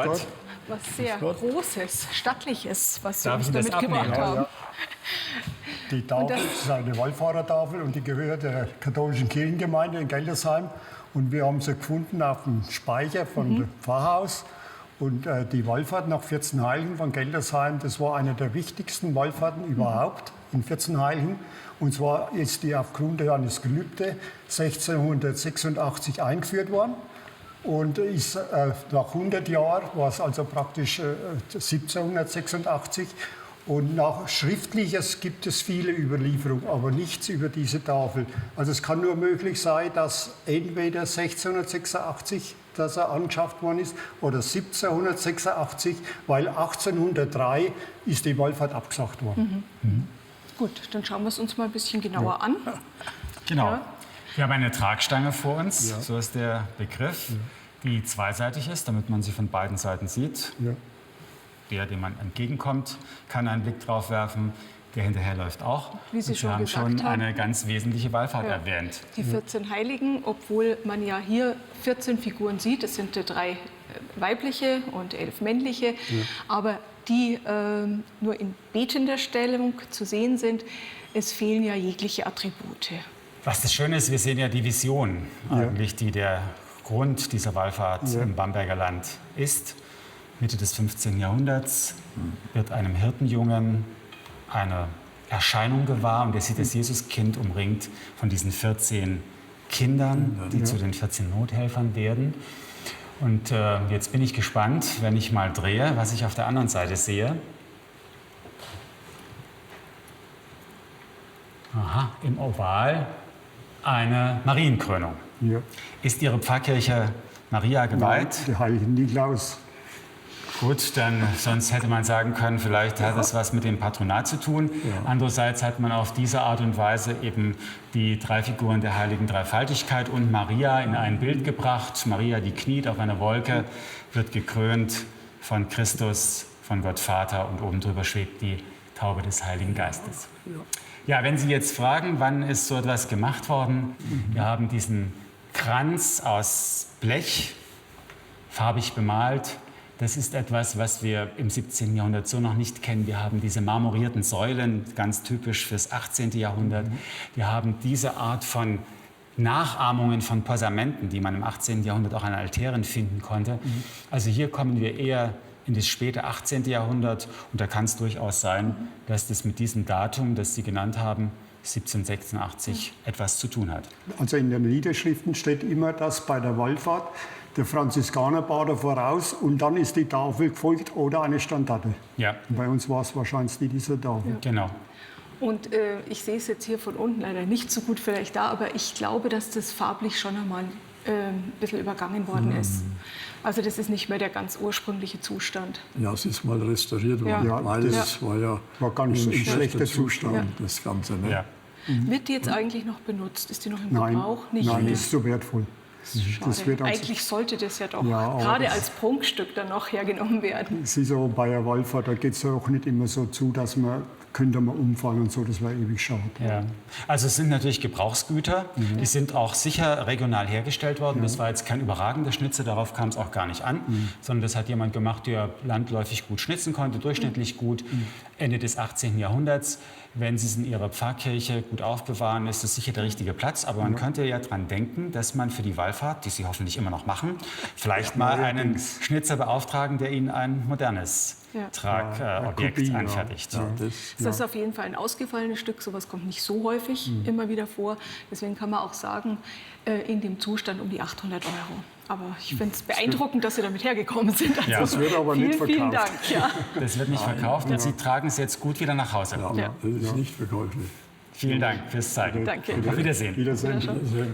Gott. Was sehr Großes, Stattliches, was Sie Darf uns ich das damit gebracht abnehmen? haben. Die Tafel ist eine Wallfahrertafel und die gehört der katholischen Kirchengemeinde in Geldersheim. Und wir haben sie gefunden auf dem Speicher von dem Pfarrhaus. Und die Wallfahrt nach Vierzehnheiligen von Geldersheim, das war eine der wichtigsten Wallfahrten überhaupt in Vierzehnheiligen. Und zwar ist die aufgrund eines Gelübde 1686 eingeführt worden. Und ist nach 100 Jahren, war es also praktisch 1786. Und nach Schriftliches gibt es viele Überlieferungen, aber nichts über diese Tafel. Also es kann nur möglich sein, dass entweder 1686, dass er angeschafft worden ist, oder 1786, weil 1803 ist die Wallfahrt abgesagt worden. Gut, dann schauen wir es uns mal ein bisschen genauer an. Genau. Ja. Wir haben eine Tragstange vor uns, so ist der Begriff, die zweiseitig ist, damit man sie von beiden Seiten sieht. Ja. Der, dem man entgegenkommt, kann einen Blick drauf werfen. Der hinterherläuft auch. Wie Sie Und schon wir haben gesagt schon haben. eine ganz wesentliche Wallfahrt Ja. erwähnt. Die 14 Heiligen, obwohl man ja hier 14 Figuren sieht, es sind 3 weibliche und 11 männliche, aber die nur in betender Stellung zu sehen sind. Es fehlen ja jegliche Attribute. Was das Schöne ist, wir sehen ja die Vision eigentlich, die der Grund dieser Wallfahrt im Bamberger Land ist. Mitte des 15. Jahrhunderts wird einem Hirtenjungen eine Erscheinung gewahr und er sieht das Jesuskind umringt von diesen 14 Kindern, die zu den 14 Nothelfern werden. Und jetzt bin ich gespannt, wenn ich mal drehe, was ich auf der anderen Seite sehe. Aha, im Oval eine Marienkrönung. Ja. Ist Ihre Pfarrkirche Maria geweiht? Der heilige Nikolaus. Gut, dann sonst hätte man sagen können, vielleicht hat das was mit dem Patronat zu tun. Andererseits hat man auf diese Art und Weise eben die 3 Figuren der heiligen Dreifaltigkeit und Maria in ein Bild gebracht. Maria, die kniet auf einer Wolke, wird gekrönt von Christus, von Gott Vater und oben drüber schwebt die Taube des Heiligen Geistes. Ja, wenn Sie jetzt fragen, wann ist so etwas gemacht worden? Wir haben diesen Kranz aus Blech, farbig bemalt. Das ist etwas, was wir im 17. Jahrhundert so noch nicht kennen. Wir haben diese marmorierten Säulen, ganz typisch fürs 18. Jahrhundert. Wir haben diese Art von Nachahmungen von Posamenten, die man im 18. Jahrhundert auch an Altären finden konnte. Also hier kommen wir eher in das späte 18. Jahrhundert. Und da kann es durchaus sein, dass das mit diesem Datum, das Sie genannt haben, 1786, etwas zu tun hat. Also in den Niederschriften steht immer, dass bei der Wallfahrt der Franziskanerbader voraus und dann ist die Tafel gefolgt oder eine Standarte. Ja, Bei uns war es wahrscheinlich die dieser Tafel. genau. Und ich sehe es jetzt hier von unten leider nicht so gut vielleicht da, aber ich glaube, dass das farblich schon einmal ein bisschen übergangen worden ist. Also das ist nicht mehr der ganz ursprüngliche Zustand. Ja, es ist mal restauriert worden, Ja, weil das es war ja war ganz in schlechter schlechter Zustand. Zustand, das Ganze. Ne? Ja. Wird die jetzt eigentlich noch benutzt? Ist die noch im Nein, Gebrauch? Nicht nein, mehr. das ist so wertvoll. Das wird also, Eigentlich sollte das ja doch Ja, aber gerade das- als Prunkstück dann noch hergenommen werden. es ist so bei der Wallfahrt, da geht es ja auch nicht immer so zu, dass man könnte man umfallen und so, das wäre ewig schade. Ja. Also es sind natürlich Gebrauchsgüter, die sind auch sicher regional hergestellt worden. Das war jetzt kein überragender Schnitzer, darauf kam es auch gar nicht an, sondern das hat jemand gemacht, der landläufig gut schnitzen konnte, durchschnittlich gut, Ende des 18. Jahrhunderts. Wenn Sie es in Ihrer Pfarrkirche gut aufbewahren, ist das sicher der richtige Platz. Aber man könnte ja daran denken, dass man für die Wallfahrt, die Sie hoffentlich immer noch machen, vielleicht mal einen Schnitzer beauftragen, der Ihnen ein modernes Tragobjekt Kopie, anfertigt. Ja, Das ist auf jeden Fall ein ausgefallenes Stück. Sowas kommt nicht so häufig immer wieder vor. Deswegen kann man auch sagen, in dem Zustand um die 800 €. Aber ich finde es beeindruckend, dass Sie damit hergekommen sind. Also Ja. Das wird aber vielen, nicht vielen Dank. verkauft. Ja. Das wird nicht verkauft und Sie tragen es jetzt gut wieder nach Hause. ja, das ist nicht verkäuflich. Vielen Dank fürs Zeigen. Danke. Auf Wiedersehen. Wiedersehen. Sehr.